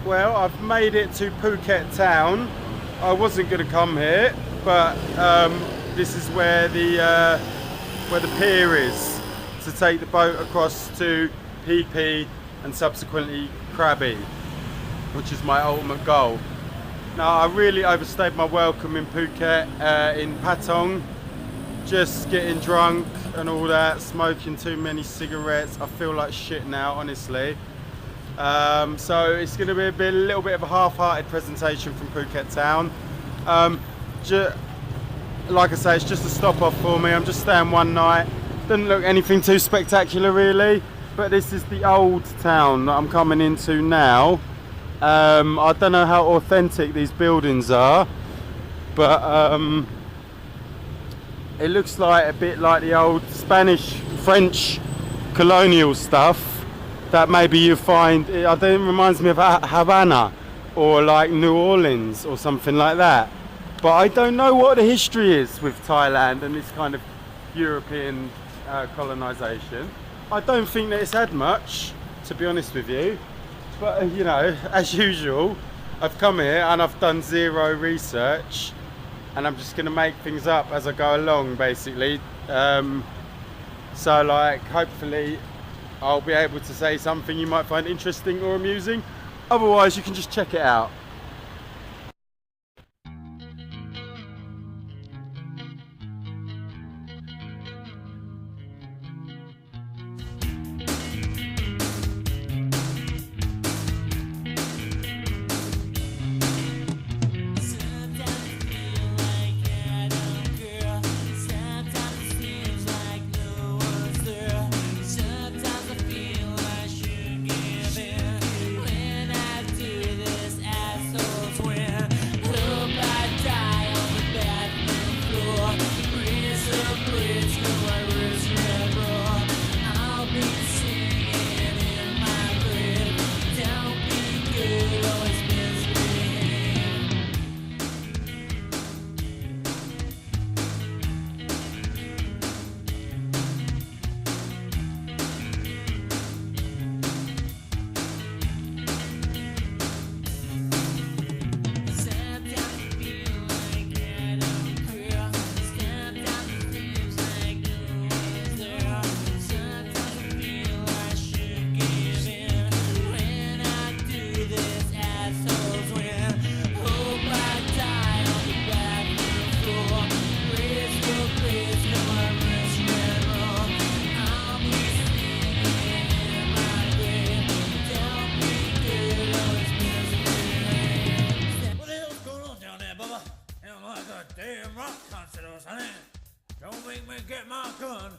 Well, I've made it to Phuket Town. I wasn't going to come here, but this is where the pier is to take the boat across to PP and subsequently Krabi, which is my ultimate goal. Now, I really overstayed my welcome in Phuket, in Patong, just getting drunk and all that, smoking too many cigarettes. I feel like shit now, honestly. So it's going to be a little bit of a half-hearted presentation from Phuket Town. Like I say, it's just a stop-off for me. I'm just staying one night. Doesn't look anything too spectacular really, but this is the old town that I'm coming into now. I don't know how authentic these buildings are, but it looks like a bit like the old Spanish, French colonial stuff that maybe you find. I think it reminds me of Havana or like New Orleans or something like that. But I don't know what the history is with Thailand and this kind of European colonization. I don't think that it's had much, to be honest with you. But you know, as usual, I've come here and I've done zero research, and I'm just going to make things up as I go along, basically. So like, hopefully I'll be able to say something you might find interesting or amusing. Otherwise, you can just check it out. Don't make me get my gun.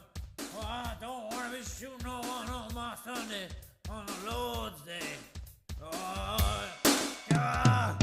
Well, I don't want to be shooting no one on my Sunday, on the Lord's Day. Oh, yeah.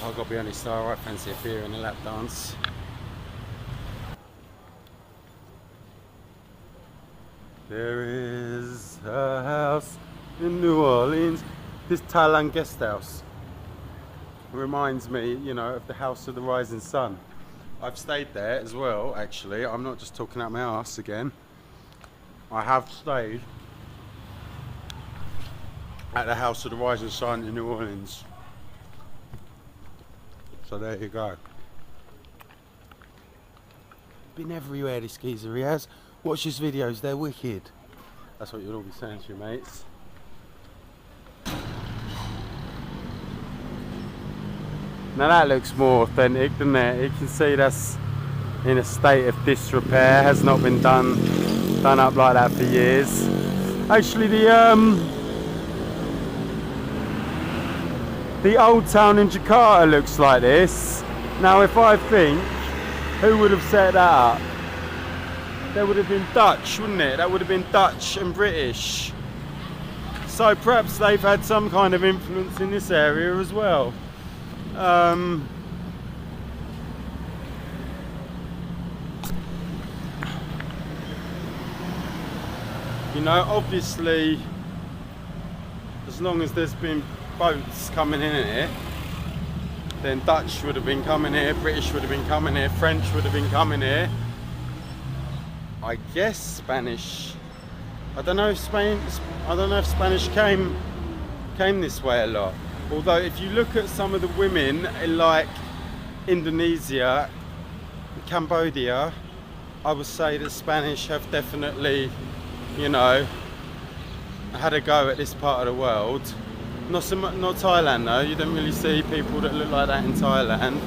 I've got to be honest, I alright fancy a beer and a lap dance. There is a house in New Orleans. This Thailand guest house reminds me, you know, of the House of the Rising Sun. I've stayed there as well, actually. I'm not just talking out my arse again. I have stayed at the House of the Rising Sun in New Orleans. So there you go. Been everywhere this geezer he has. Watch his videos, they're wicked. That's what you'll all be saying to your mates. Now that looks more authentic, doesn't it? You can see that's in a state of disrepair, has not been done up like that for years. Actually the old town in Jakarta looks like this. Now if I think, who would have set that up? That would have been Dutch, wouldn't it? That would have been Dutch and British. So perhaps they've had some kind of influence in this area as well. You know, obviously, as long as there's been boats coming in here, then Dutch would have been coming here, British would have been coming here, French would have been coming here. I guess Spanish. I don't know if Spanish came this way a lot. Although if you look at some of the women in like Indonesia, Cambodia, I would say that Spanish have definitely, you know, had a go at this part of the world. Not Thailand though. You don't really see people that look like that in Thailand.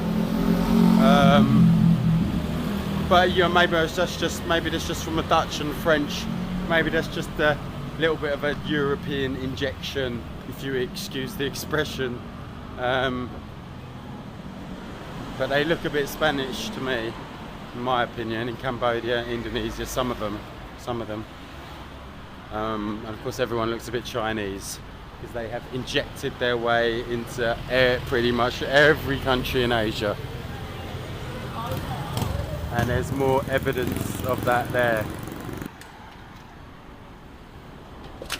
But you know, maybe that's just from a Dutch and French. Maybe that's just a little bit of a European injection, if you excuse the expression. But they look a bit Spanish to me, in my opinion. In Cambodia, Indonesia, some of them. And of course, everyone looks a bit Chinese because they have injected their way into pretty much every country in Asia. And there's more evidence of that there.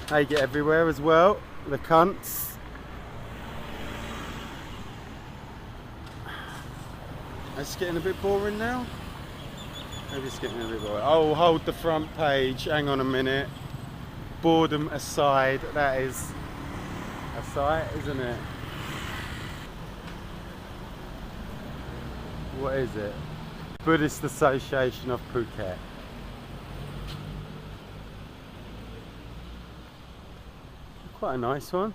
They get everywhere as well, the cunts. It's getting a bit boring now. Maybe it's getting a bit boring. Oh, hold the front page, hang on a minute. Boredom aside, that is a sight, isn't it? What is it? Buddhist Association of Phuket. Quite a nice one.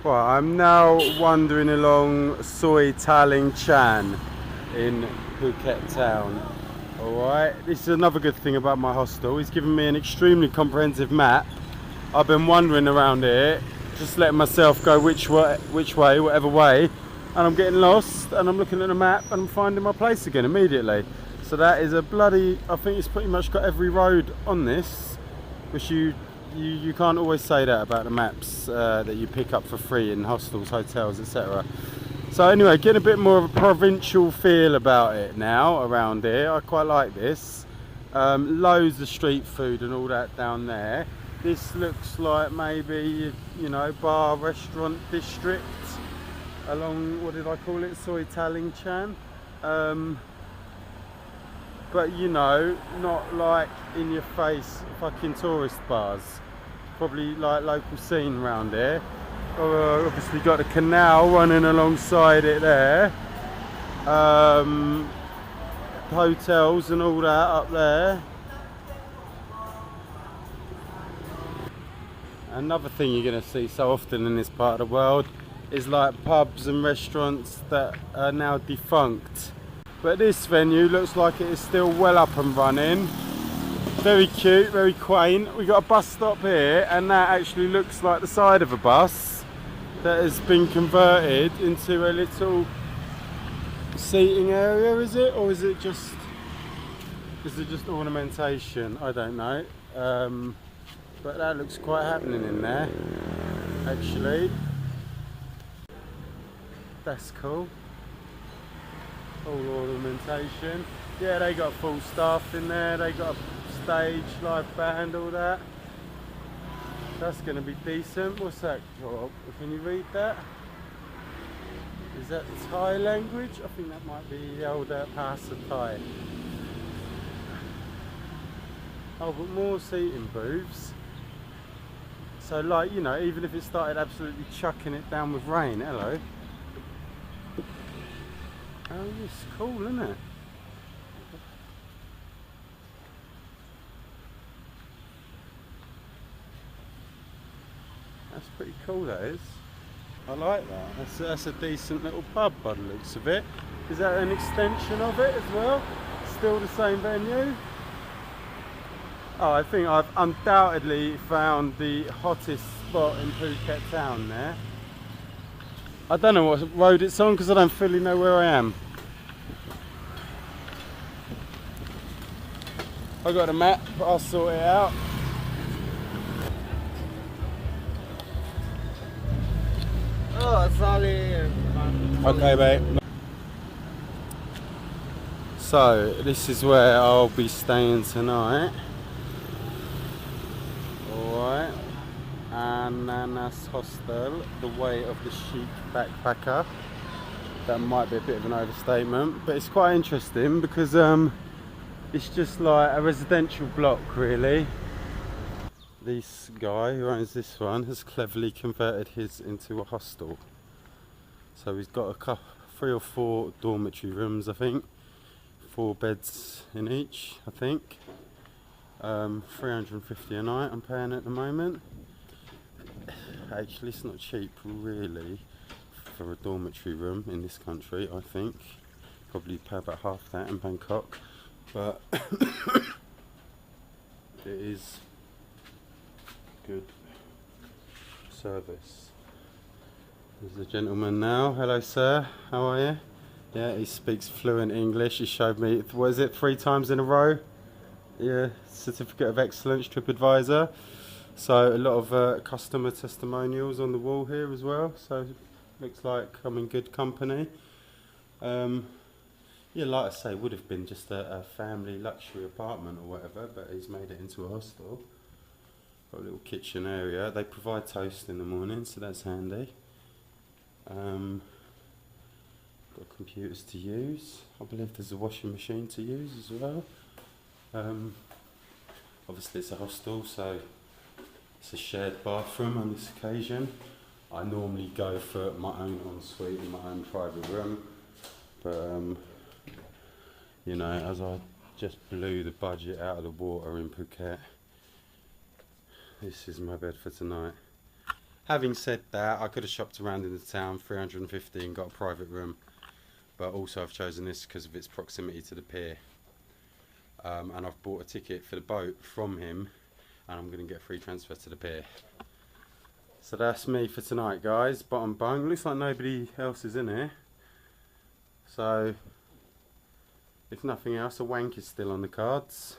Well, I'm now wandering along Soi Taling Chan in Phuket Town. Alright, this is another good thing about my hostel. He's given me an extremely comprehensive map. I've been wandering around here, just letting myself go which way, whatever way, and I'm getting lost, and I'm looking at the map and I'm finding my place again immediately. So that is a bloody, I think it's pretty much got every road on this, which you can't always say that about the maps that you pick up for free in hostels, hotels, etc. So anyway, getting a bit more of a provincial feel about it now around here. I quite like this. Loads of street food and all that down there. This looks like maybe, you know, bar restaurant district along, what did I call it, Soi Taling Chan. But you know, not like in your face fucking tourist bars. Probably like local scene around here. Obviously got a canal running alongside it there. Hotels and all that up there. Another thing you're going to see so often in this part of the world is like pubs and restaurants that are now defunct. But this venue looks like it is still well up and running. Very cute, very quaint. We got a bus stop here, and that actually looks like the side of a bus that has been converted into a little seating area, is it? Or is it just ornamentation? I don't know. But that looks quite happening in there, actually. That's cool. All ornamentation. Yeah, they got full staff in there. They got a stage, live band, all that. That's going to be decent. What's that? Can you read that? Is that Thai language? I think that might be the old Pasa Thai. Oh, but more seating booths. So, like, you know, even if it started absolutely chucking it down with rain, hello. Oh, it's cool, isn't it? That's pretty cool, that is. I like that. That's a decent little pub by the looks of it. Is that an extension of it as well? Still the same venue? Oh, I think I've undoubtedly found the hottest spot in Phuket Town there. I don't know what road it's on because I don't fully know where I am. I got a map, but I'll sort it out. Oh, sorry. Okay, mate. So this is where I'll be staying tonight. Alright. Ananas Hostel, the way of the chic backpacker. That might be a bit of an overstatement, but it's quite interesting because it's just like a residential block really. This guy who owns this one has cleverly converted his into a hostel. So he's got a couple, 3 or 4 dormitory rooms, I think. 4 beds in each, I think. 350 a night I'm paying at the moment. Actually, it's not cheap really for a dormitory room in this country, I think. Probably pay about half that in Bangkok. But it is good service. There's a gentleman now. Hello, sir. How are you? Yeah, he speaks fluent English. He showed me, what is it, 3 times in a row? Yeah, Certificate of Excellence, TripAdvisor. So a lot of customer testimonials on the wall here as well. So looks like I'm in good company. Yeah, like I say, would have been just a family luxury apartment or whatever, but he's made it into a hostel. Got a little kitchen area. They provide toast in the morning, so that's handy. Got computers to use. I believe there's a washing machine to use as well. Obviously it's a hostel, so it's a shared bathroom on this occasion. I normally go for my own ensuite in my own private room, but you know, as I just blew the budget out of the water in Phuket, this is my bed for tonight. Having said that, I could have shopped around in the town, 350, and got a private room, but also I've chosen this because of its proximity to the pier. And I've bought a ticket for the boat from him, and I'm going to get a free transfer to the pier. So that's me for tonight, guys. Bottom bunk. Looks like nobody else is in here. So, if nothing else, a wank is still on the cards.